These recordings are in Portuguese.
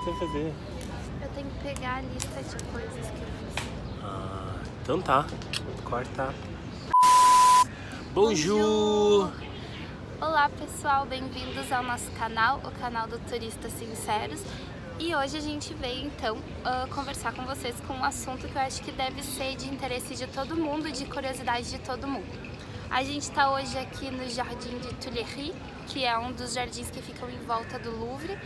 que você vai fazer? Eu tenho que pegar a lista de coisas que eu fiz. Ah, então tá. Corta. Bonjour! Olá pessoal, bem-vindos ao nosso canal, o canal do Turistas Sinceros. E hoje a gente veio então conversar com vocês com um assunto que eu acho que deve ser de interesse de todo mundo, de curiosidade de todo mundo. A gente está hoje aqui no Jardim de Tuileries, que é um dos jardins que ficam em volta do Louvre.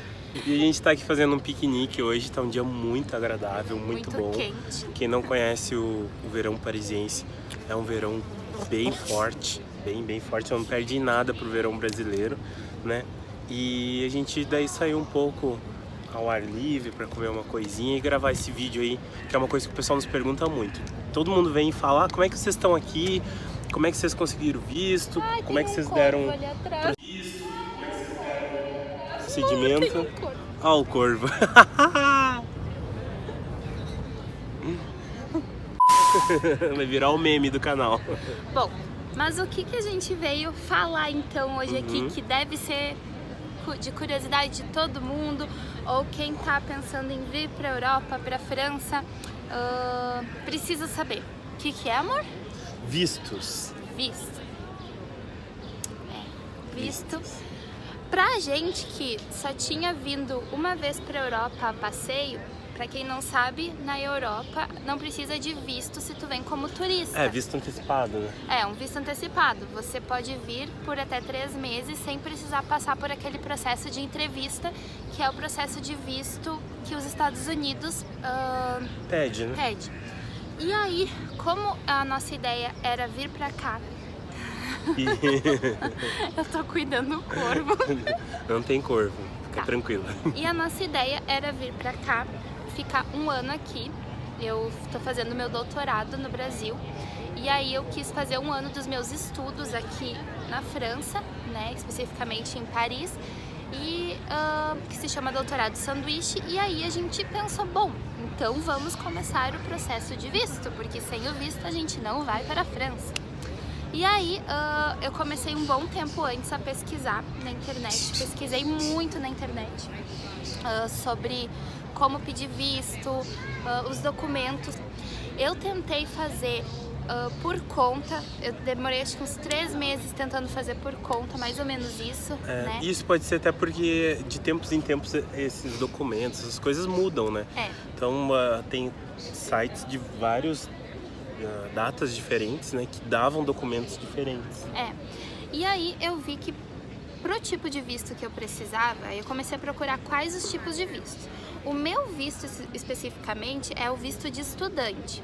E a gente tá aqui fazendo um piquenique hoje, tá um dia muito agradável, muito bom. Quente. Quem não conhece o verão parisiense, é um verão bem forte, bem forte, não perde nada pro verão brasileiro, né? E a gente daí saiu um pouco ao ar livre para comer uma coisinha e gravar esse vídeo aí, que é uma coisa que o pessoal nos pergunta muito. Todo mundo vem falar, como é que vocês estão aqui? Como é que vocês conseguiram visto? Como é que vocês deram procedimento? Ah, o corvo. Vai virar o meme do canal. Bom, mas o que a gente veio falar então hoje aqui, que deve ser de curiosidade de todo mundo, ou quem tá pensando em vir pra Europa, pra França, precisa saber. O que é, amor? Vistos. Visto. Visto. Pra gente que só tinha vindo uma vez pra Europa a passeio, pra quem não sabe, na Europa não precisa de visto se tu vem como turista. É, visto antecipado, né? É, um visto antecipado. Você pode vir por até 3 meses sem precisar passar por aquele processo de entrevista, que é o processo de visto que os Estados Unidos Pede, né? pede. E aí, como a nossa ideia era vir pra cá, eu tô cuidando do corvo. Não tem corvo, fica tranquila. E a nossa ideia era vir pra cá, ficar 1 ano aqui. Eu tô fazendo meu doutorado no Brasil. E aí eu quis fazer 1 ano dos meus estudos aqui na França, né, especificamente em Paris, e que se chama doutorado sanduíche. E aí a gente pensou, bom, então vamos começar o processo de visto, porque sem o visto a gente não vai para a França. E aí eu comecei um bom tempo antes a pesquisar na internet, pesquisei muito na internet sobre como pedir visto, os documentos. Eu tentei fazer por conta, eu demorei acho que uns 3 meses tentando fazer por conta, mais ou menos isso, né? Isso pode ser até porque de tempos em tempos esses documentos, essas coisas mudam, né? Então tem sites de vários datas diferentes, né, que davam documentos diferentes. E aí eu vi que pro tipo de visto que eu precisava, eu comecei a procurar quais os tipos de visto. O meu visto especificamente é o visto de estudante.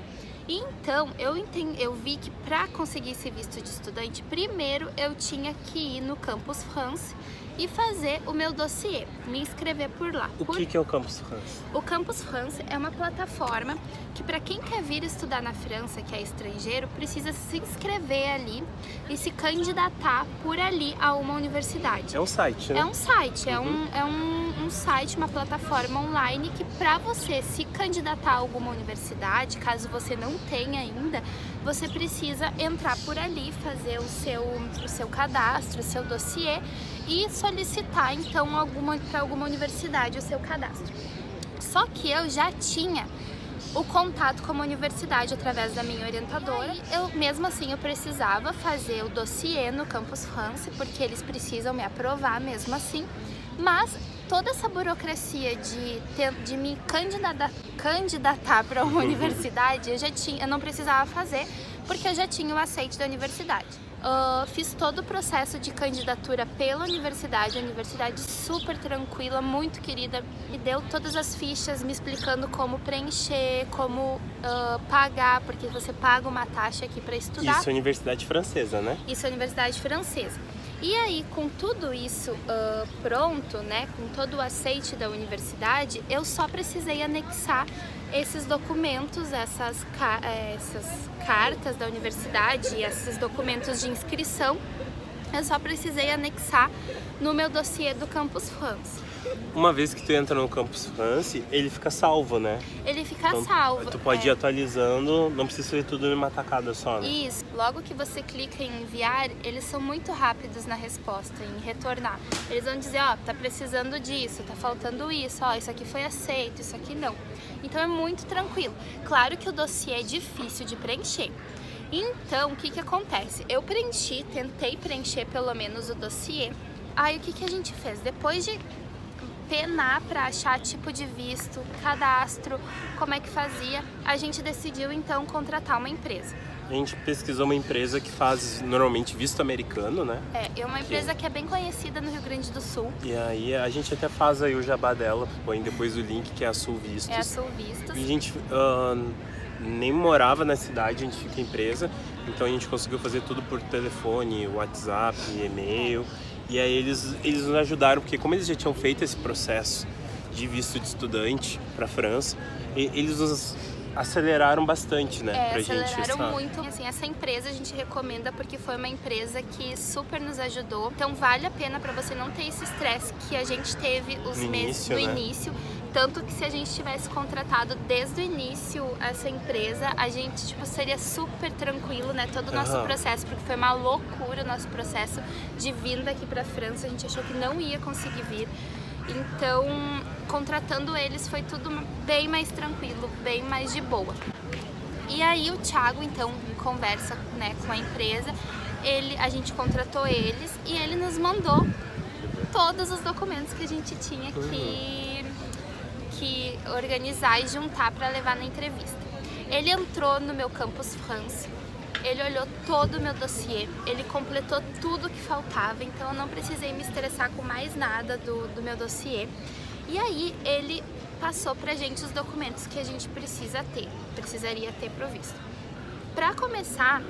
Então, eu vi que para conseguir esse visto de estudante, primeiro eu tinha que ir no Campus France e fazer o meu dossiê, me inscrever por lá. O que é o Campus France? O Campus France é uma plataforma que para quem quer vir estudar na França, que é estrangeiro, precisa se inscrever ali e se candidatar por ali a uma universidade. É um site, né? É um site, é um site, uma plataforma online que para você se candidatar a alguma universidade, caso você não tenha ainda, você precisa entrar por ali, fazer o seu cadastro, o seu dossiê e solicitar então para alguma universidade o seu cadastro. Só que eu já tinha o contato com a universidade através da minha orientadora. Mesmo assim eu precisava fazer o dossiê no Campus France, porque eles precisam me aprovar mesmo assim, mas toda essa burocracia de me candidatar para uma universidade eu não precisava fazer, porque eu já tinha o aceite da universidade. Fiz todo o processo de candidatura pela universidade, a universidade super tranquila, muito querida, me deu todas as fichas me explicando como preencher, como pagar, porque você paga uma taxa aqui para estudar. Isso é universidade francesa, né? Isso é universidade francesa. E aí, com tudo isso pronto, né, com todo o aceite da universidade, eu só precisei anexar esses documentos, essas cartas da universidade, esses documentos de inscrição, eu só precisei anexar no meu dossiê do Campus France. uma vez que tu entra no Campus France, ele fica salvo, né? Ele fica Então, salvo. tu pode ir atualizando, não precisa ser tudo numa tacada só, né? Isso. Logo que você clica em enviar, eles são muito rápidos na resposta, em retornar. Eles vão dizer, ó, tá precisando disso, tá faltando isso, ó, isso aqui foi aceito, isso aqui não. Então é muito tranquilo. Claro que o dossiê é difícil de preencher. Então, o que acontece? Eu tentei preencher pelo menos o dossiê. Aí o que a gente fez? Depois de penar para achar tipo de visto, cadastro, como é que fazia, a gente decidiu então contratar uma empresa. A gente pesquisou uma empresa que faz normalmente visto americano, né? É uma empresa que é bem conhecida no Rio Grande do Sul. E aí a gente até faz aí o jabá dela, põe depois o link, que é a Sul Vistos. É a Sul Vistos. E a gente nem morava na cidade onde fica a empresa, então a gente conseguiu fazer tudo por telefone, WhatsApp, e-mail. E aí eles nos ajudaram, porque como eles já tinham feito esse processo de visto de estudante para a França, eles nos aceleraram bastante, né? Pra Aceleraram muito. Assim, essa empresa a gente recomenda porque foi uma empresa que super nos ajudou. Então vale a pena para você não ter esse estresse que a gente teve os meses no início. Tanto que se a gente tivesse contratado desde o início essa empresa, a gente tipo, seria super tranquilo, né? Todo o nosso processo, porque foi uma loucura o nosso processo de vinda aqui pra França. A gente achou que não ia conseguir vir. Então, contratando eles foi tudo bem mais tranquilo, bem mais de boa. E aí o Thiago, então, em conversa, né, com a empresa, a gente contratou eles e ele nos mandou todos os documentos que a gente tinha que organizar e juntar para levar na entrevista. Ele entrou no meu Campus France, ele olhou todo o meu dossiê, ele completou tudo que faltava, então eu não precisei me estressar com mais nada do meu dossiê. E aí ele passou pra gente os documentos que a gente precisaria ter pro visto. Para começar,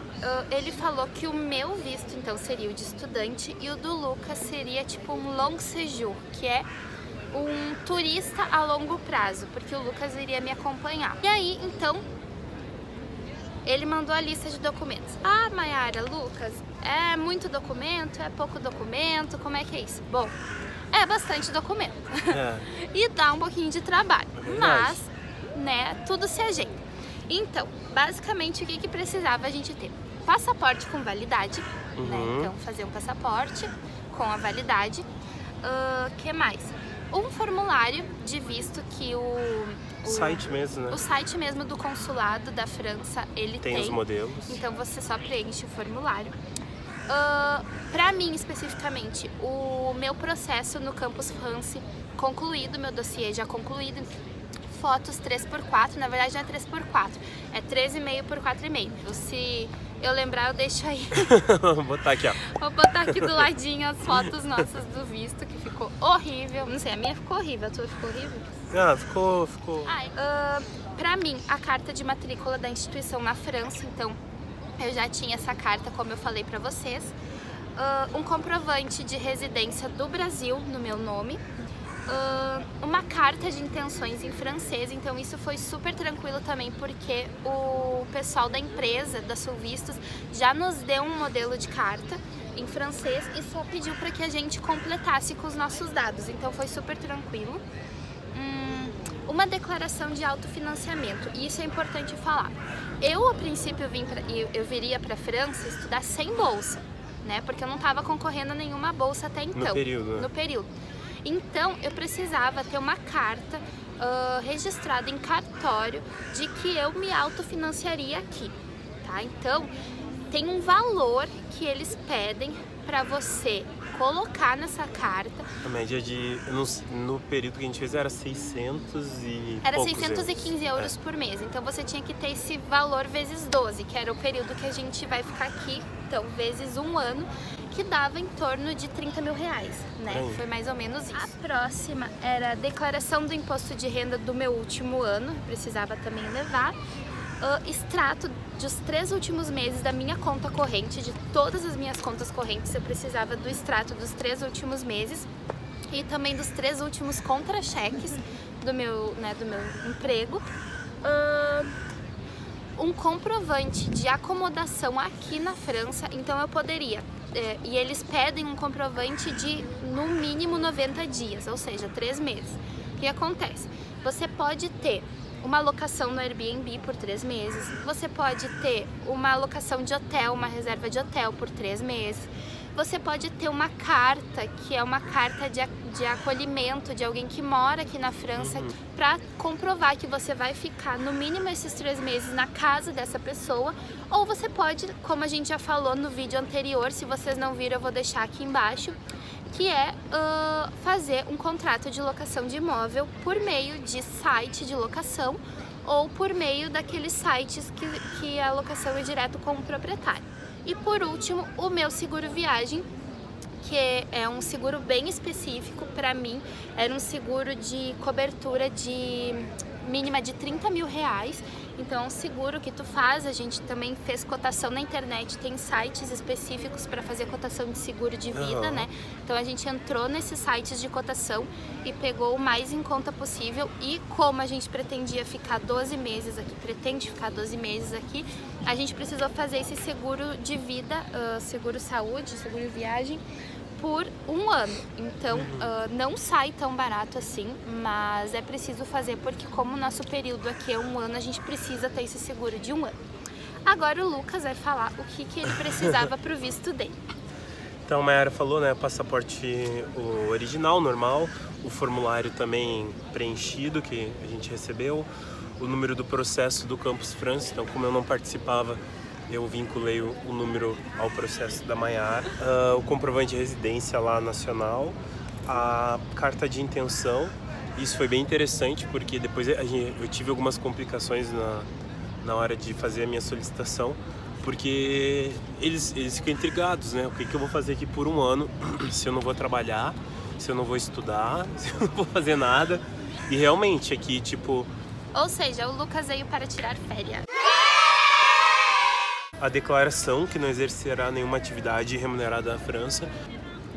ele falou que o meu visto então seria o de estudante e o do Lucas seria tipo um long séjour, que é um turista a longo prazo, porque o Lucas iria me acompanhar. E aí, então, ele mandou a lista de documentos. Ah, Mayara, Lucas, é muito documento? É pouco documento? Como é que é isso? Bom, é bastante documento. E dá um pouquinho de trabalho. Mas, né, tudo se ajeita. Então, basicamente, o que precisava a gente ter? Passaporte com validade, né? Então, fazer um passaporte com a validade. Que mais? Um formulário de visto que o site mesmo, né? O site mesmo do consulado da França, ele tem os modelos. Então você só preenche o formulário. Pra mim, especificamente, o meu processo no Campus France concluído, meu dossiê já concluído, fotos 3x4, na verdade não é 3x4, é 3,5 por 4,5. Se eu lembrar, eu deixo aí. Vou botar aqui, ó. Vou botar aqui do ladinho as fotos nossas do visto, que ficou horrível. Não sei, a minha ficou horrível, a tua ficou horrível? Ah, ficou. Pra mim, a carta de matrícula da instituição na França, então eu já tinha essa carta, como eu falei pra vocês. Um comprovante de residência do Brasil no meu nome. Uma carta de intenções em francês, então isso foi super tranquilo também, porque o pessoal da empresa, da Sul Vistos, já nos deu um modelo de carta em francês e só pediu para que a gente completasse com os nossos dados, então foi super tranquilo. Uma declaração de autofinanciamento, e isso é importante falar. Eu, a princípio, eu viria para a França estudar sem bolsa, né, porque eu não estava concorrendo a nenhuma bolsa até então. No período. Então, eu precisava ter uma carta registrada em cartório de que eu me autofinanciaria aqui, tá? Então, tem um valor que eles pedem para você colocar nessa carta. A média no período que a gente fez era 600 e Era poucos 615 euros por mês. Então, você tinha que ter esse valor vezes 12, que era o período que a gente vai ficar aqui. Então, vezes um ano, que dava em torno de 30 mil reais, né? Foi mais ou menos isso. A próxima era a declaração do imposto de renda do meu último ano, precisava também levar. Extrato dos 3 últimos meses da minha conta corrente, de todas as minhas contas correntes, eu precisava do extrato dos 3 últimos meses e também dos 3 últimos contra-cheques do meu emprego. Um comprovante de acomodação aqui na França, então eu poderia e eles pedem um comprovante de no mínimo 90 dias, ou seja, 3 meses. O que acontece? Você pode ter uma locação no Airbnb por 3 meses, você pode ter uma locação de hotel, uma reserva de hotel por 3 meses, você pode ter uma carta, que é uma carta de acolhimento de alguém que mora aqui na França, para comprovar que você vai ficar no mínimo esses 3 meses na casa dessa pessoa, ou você pode, como a gente já falou no vídeo anterior, se vocês não viram eu vou deixar aqui embaixo, que é fazer um contrato de locação de imóvel por meio de site de locação ou por meio daqueles sites que a locação é direto com o proprietário. E por último, o meu seguro viagem, que é um seguro bem específico para mim, era um seguro de cobertura mínima de 30 mil reais. Então é um seguro que tu faz, a gente também fez cotação na internet, tem sites específicos para fazer cotação de seguro de vida, né? Então a gente entrou nesses sites de cotação e pegou o mais em conta possível, e como a gente pretendia ficar 12 meses aqui, pretende ficar 12 meses aqui, a gente precisou fazer esse seguro de vida, seguro saúde, seguro viagem, por 1 ano. Então não sai tão barato assim, mas é preciso fazer porque como o nosso período aqui é 1 ano, a gente precisa ter esse seguro de 1 ano. Agora o Lucas vai falar o que ele precisava para o visto dele. Então a Mayara falou, né, passaporte o original, normal, o formulário também preenchido que a gente recebeu, o número do processo do Campus France, então como eu não participava, eu vinculei o número ao processo da Mayara, o comprovante de residência lá nacional, a carta de intenção. Isso foi bem interessante porque depois eu tive algumas complicações na hora de fazer a minha solicitação, porque eles ficam intrigados, né? O que eu vou fazer aqui por 1 ano se eu não vou trabalhar, se eu não vou estudar, se eu não vou fazer nada. E realmente aqui, tipo... Ou seja, o Lucas veio para tirar férias. A declaração que não exercerá nenhuma atividade remunerada na França,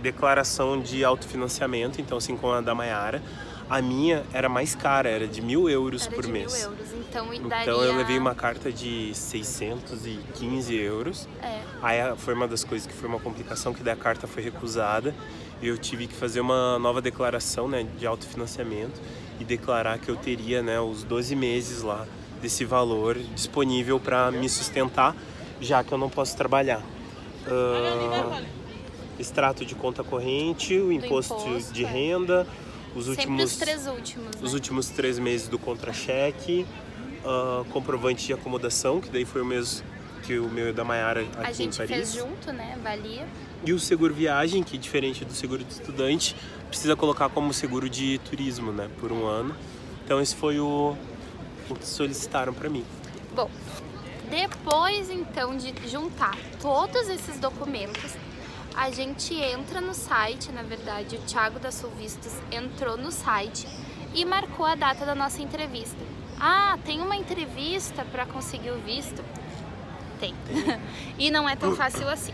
declaração de autofinanciamento, então assim como a da Mayara, a minha era mais cara, era de 1.000 euros por mês. 1.000 euros, então eu levei uma carta de 615 euros, aí foi uma das coisas que foi uma complicação, que daí a carta foi recusada, e eu tive que fazer uma nova declaração, né, de autofinanciamento e declarar que eu teria, né, os 12 meses lá desse valor disponível para me sustentar, já que eu não posso trabalhar. Extrato de conta corrente, o imposto de renda, os últimos 3 meses do contra-cheque, comprovante de acomodação, que daí foi o mesmo que o meu e da Mayara aqui em Paris. A gente fez junto, né? Valia. E o seguro viagem, que diferente do seguro de estudante, precisa colocar como seguro de turismo, né? Por 1 ano. Então esse foi o que solicitaram para mim. Bom, depois então de juntar todos esses documentos, a gente entra no site, na verdade o Thiago da Sul Vistos entrou no site e marcou a data da nossa entrevista. Ah, tem uma entrevista para conseguir o visto? Tem. E não é tão fácil assim.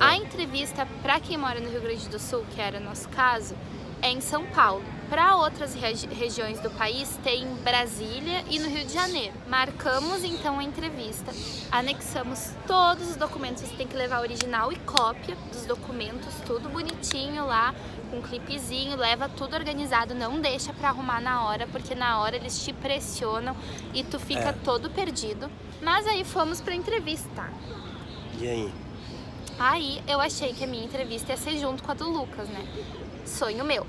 A entrevista para quem mora no Rio Grande do Sul, que era o nosso caso, é em São Paulo. Para outras regiões do país, tem em Brasília e no Rio de Janeiro. Marcamos então a entrevista, anexamos todos os documentos, você tem que levar original e cópia dos documentos, tudo bonitinho lá, com um clipezinho, leva tudo organizado, não deixa para arrumar na hora, porque na hora eles te pressionam e tu fica todo perdido. Mas aí fomos para a entrevista. E aí? Aí eu achei que a minha entrevista ia ser junto com a do Lucas, né? Sonho meu.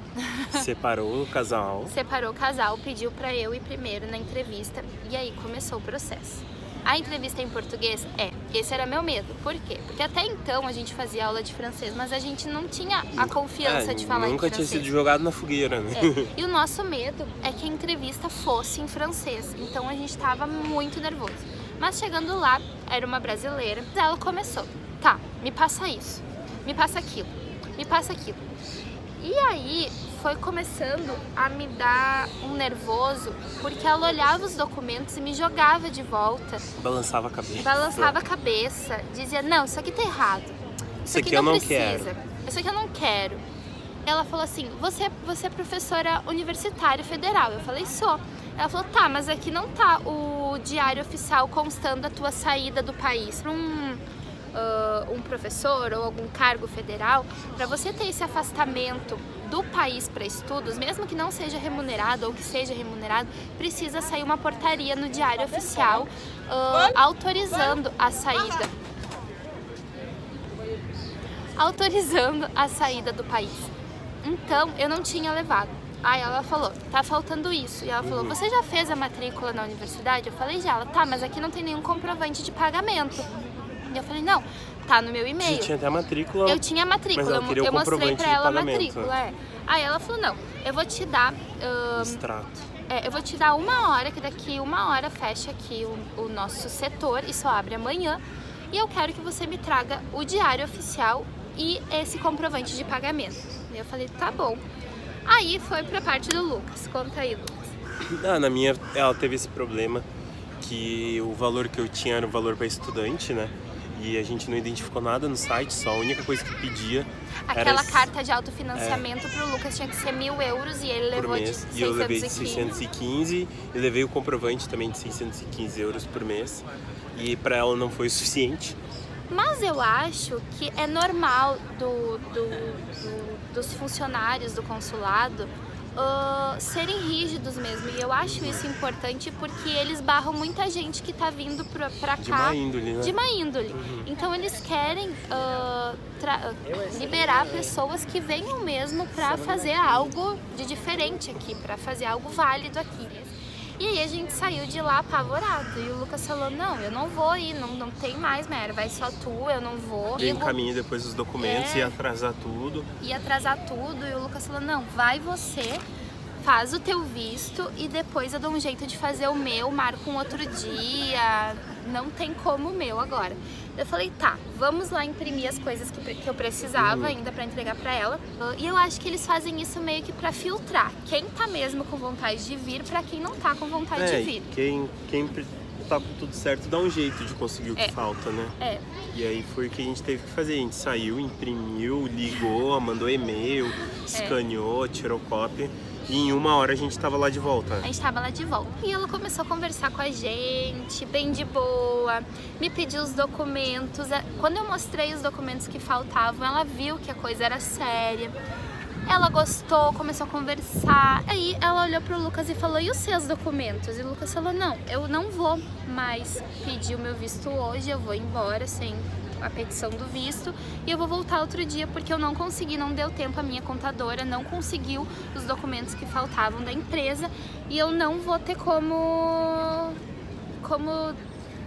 Separou o casal. Separou o casal, pediu pra eu ir primeiro na entrevista e aí começou o processo. A entrevista em português esse era meu medo. Por quê? Porque até então a gente fazia aula de francês, mas a gente não tinha a confiança de falar em francês. Nunca tinha sido jogado na fogueira, né? E o nosso medo é que a entrevista fosse em francês, então a gente tava muito nervoso. Mas chegando lá, era uma brasileira, ela começou, tá, me passa isso, me passa aquilo, me passa aquilo. E aí foi começando a me dar um nervoso, porque ela olhava os documentos e me jogava de volta. Balançava a cabeça. Balançava a cabeça, dizia, não, isso aqui tá errado. Isso aqui eu não precisa. quero. Isso aqui eu não quero. Ela falou assim, você é professora universitária federal. Eu falei, sou. Ela falou, tá, mas aqui não tá o diário oficial constando a tua saída do país. um professor ou algum cargo federal, para você ter esse afastamento do país para estudos, mesmo que não seja remunerado ou que seja remunerado, precisa sair uma portaria no Diário Oficial autorizando a saída do país. Então, eu não tinha levado. Aí ela falou, tá faltando isso. E ela falou, você já fez a matrícula na universidade? Eu falei, já. Ela, tá, mas aqui não tem nenhum comprovante de pagamento. E eu falei, não, tá no meu e-mail. Você tinha até a matrícula. Eu tinha a matrícula, eu mostrei pra ela a matrícula. Aí ela falou, não, eu vou te dar... extrato. Eu vou te dar 1 hora, que daqui 1 hora fecha aqui o nosso setor e só abre amanhã. E eu quero que você me traga o Diário Oficial e esse comprovante de pagamento. E eu falei, tá bom. Aí foi pra parte do Lucas. Conta aí, Lucas. Na minha, ela teve esse problema que o valor que eu tinha era o valor para estudante, né? E a gente não identificou nada no site, só a única coisa que pedia aquela carta de autofinanciamento pro Lucas tinha que ser 1.000 euros e ele levou mês, de 615. E eu levei de 615 e levei o comprovante também de 615 euros por mês. E para ela não foi o suficiente. Mas eu acho que é normal dos funcionários do consulado serem rígidos mesmo. E eu acho isso importante porque eles barram muita gente que tá vindo pra cá. De má índole, né? De má índole. Então eles querem liberar pessoas que venham mesmo pra fazer algo de diferente aqui, pra fazer algo válido aqui. E aí a gente saiu de lá apavorado. E o Lucas falou, não, eu não vou ir, não tem mais, Mayara, vai só tu, eu não vou. E encaminhei depois os documentos, ia atrasar tudo. Ia atrasar tudo, e o Lucas falou, não, vai você, faz o teu visto e depois eu dou um jeito de fazer o meu, marco um outro dia, não tem como o meu agora. Eu falei, tá, vamos lá imprimir as coisas que eu precisava ainda pra entregar pra ela. E eu acho que eles fazem isso meio que pra filtrar quem tá mesmo com vontade de vir pra quem não tá com vontade de vir. Quem tá com tudo certo dá um jeito de conseguir o que falta, né? E aí foi o que a gente teve que fazer. A gente saiu, imprimiu, ligou, mandou e-mail, escaneou, tirou cópia. E em 1 hora a gente tava lá de volta. A gente tava lá de volta. E ela começou a conversar com a gente, bem de boa, me pediu os documentos. Quando eu mostrei os documentos que faltavam, ela viu que a coisa era séria. Ela gostou, começou a conversar. Aí ela olhou pro Lucas e falou, e os seus documentos? E o Lucas falou, não, eu não vou mais pedir o meu visto hoje, eu vou embora sem a petição do visto e eu vou voltar outro dia porque eu não consegui, não deu tempo, a minha contadora não conseguiu os documentos que faltavam da empresa e eu não vou ter como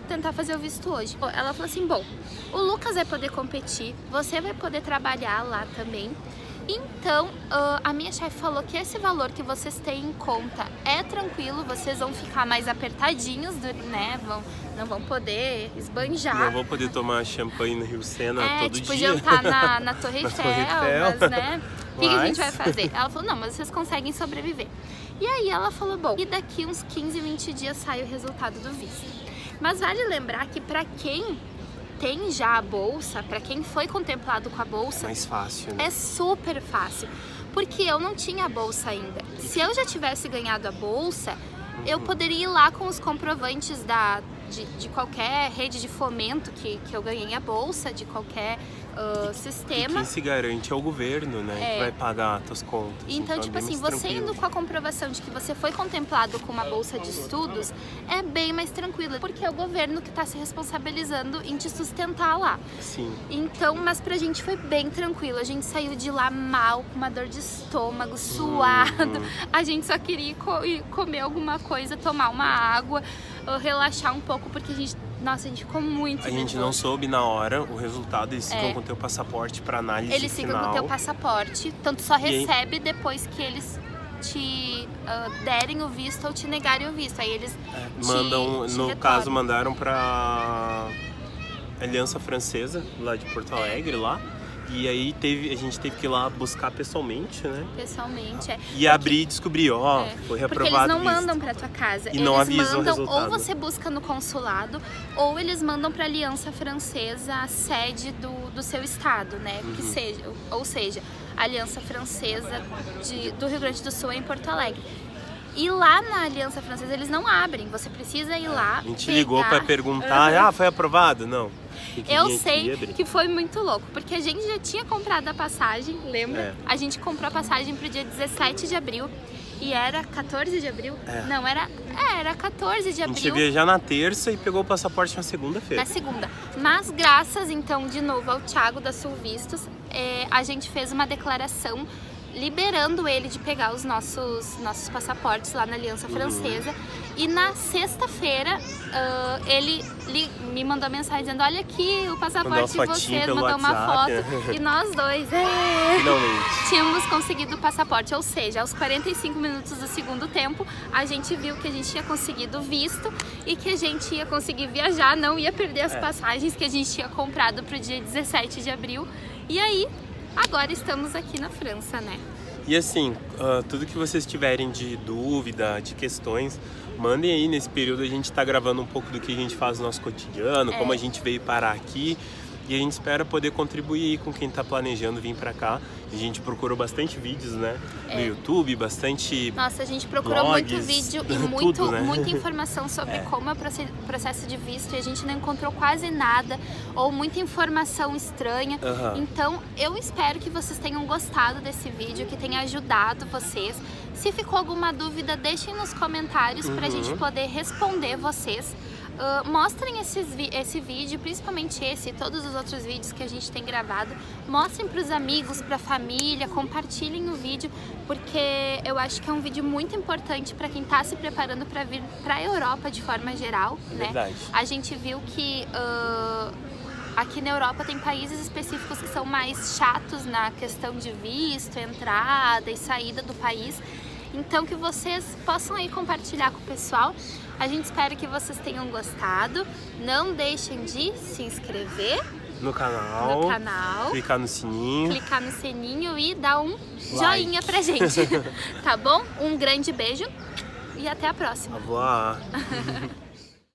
tentar fazer o visto hoje. Ela falou assim, bom, o Lucas vai poder competir, você vai poder trabalhar lá também. Então, a minha chefe falou que esse valor que vocês têm em conta é tranquilo, vocês vão ficar mais apertadinhos, né? Não vão poder esbanjar. Não vão poder tomar champanhe no Rio Sena todo tipo, dia. jantar na Torre Eiffel, mas, né? O que a gente vai fazer? Ela falou, não, mas vocês conseguem sobreviver. E aí ela falou, bom, e daqui uns 15, 20 dias sai o resultado do visto. Mas vale lembrar que pra quem tem já a bolsa, para quem foi contemplado com a bolsa, é mais fácil, né? É super fácil, porque eu não tinha a bolsa ainda. Se eu já tivesse ganhado a bolsa, eu poderia ir lá com os comprovantes de qualquer rede de fomento que eu ganhei a bolsa, de qualquer sistema. E quem se garante é o governo, né? Que vai pagar as tuas contas. Então, tipo assim, você indo com a comprovação de que você foi contemplado com uma bolsa de estudos, é bem mais tranquilo, porque é o governo que tá se responsabilizando em te sustentar lá. Sim. Então, mas pra gente foi bem tranquilo. A gente saiu de lá mal, com uma dor de estômago, suado. A gente só queria ir comer alguma coisa, tomar uma água, relaxar um pouco, porque a gente ficou muito nervoso. A gente não soube na hora o resultado, eles ficam com o teu passaporte para análise Eles final. ficam com o teu passaporte, tanto só recebe depois que eles te derem o visto ou te negarem o visto. Aí eles mandam, te no retornam. caso, mandaram para Aliança Francesa, lá de Porto Alegre, lá. E aí a gente teve que ir lá buscar pessoalmente, né? Pessoalmente, E abrir e descobrir, foi reprovado. Porque eles não o visto. mandam pra tua casa. E não avisam o mandam, resultado. ou você busca no consulado, ou eles mandam pra Aliança Francesa a sede do seu estado, né? Que seja, ou seja, a Aliança Francesa do Rio Grande do Sul é em Porto Alegre. E lá na Aliança Francesa eles não abrem, você precisa ir lá. A gente ligou pra perguntar, foi aprovado? Não. Tem que Eu vir aqui e sei abrir. que foi muito louco, porque a gente já tinha comprado a passagem, lembra? É. A gente comprou a passagem pro dia 17 de abril e era 14 de abril? É. Não, era 14 de A abril. gente ia viajar na terça e pegou o passaporte na segunda-feira. Na segunda. Mas graças, então, de novo ao Thiago da Sul Vistos, a gente fez uma declaração liberando ele de pegar os nossos passaportes lá na Aliança Francesa. E na sexta-feira, ele me mandou mensagem dizendo: olha aqui o passaporte de vocês, mandou uma foto. WhatsApp. E nós dois Finalmente. tínhamos conseguido o passaporte, ou seja, aos 45 minutos do segundo tempo, a gente viu que a gente tinha conseguido visto e que a gente ia conseguir viajar, não ia perder as passagens que a gente tinha comprado para o dia 17 de abril. E aí, agora estamos aqui na França, né? E assim, tudo que vocês tiverem de dúvida, de questões, mandem aí. Nesse período a gente tá gravando um pouco do que a gente faz no nosso cotidiano, como a gente veio parar aqui. E a gente espera poder contribuir aí com quem tá planejando vir pra cá. A gente procurou bastante vídeos, né? No YouTube, bastante Nossa, a gente procurou blogs, muito vídeo e tudo, né? muita informação sobre como é o processo de visto, e a gente não encontrou quase nada ou muita informação estranha. Então eu espero que vocês tenham gostado desse vídeo, que tenha ajudado vocês. Se ficou alguma dúvida, deixem nos comentários pra gente poder responder vocês. Mostrem esse vídeo, principalmente esse e todos os outros vídeos que a gente tem gravado. Mostrem para os amigos, para a família, compartilhem o vídeo, porque eu acho que é um vídeo muito importante para quem está se preparando para vir para a Europa de forma geral, né? Verdade. A gente viu que aqui na Europa tem países específicos que são mais chatos na questão de visto, entrada e saída do país. Então que vocês possam aí compartilhar com o pessoal. A gente espera que vocês tenham gostado. Não deixem de se inscrever no canal, clicar no sininho e dar um joinha pra gente. Tá bom? Um grande beijo e até a próxima. Au revoir.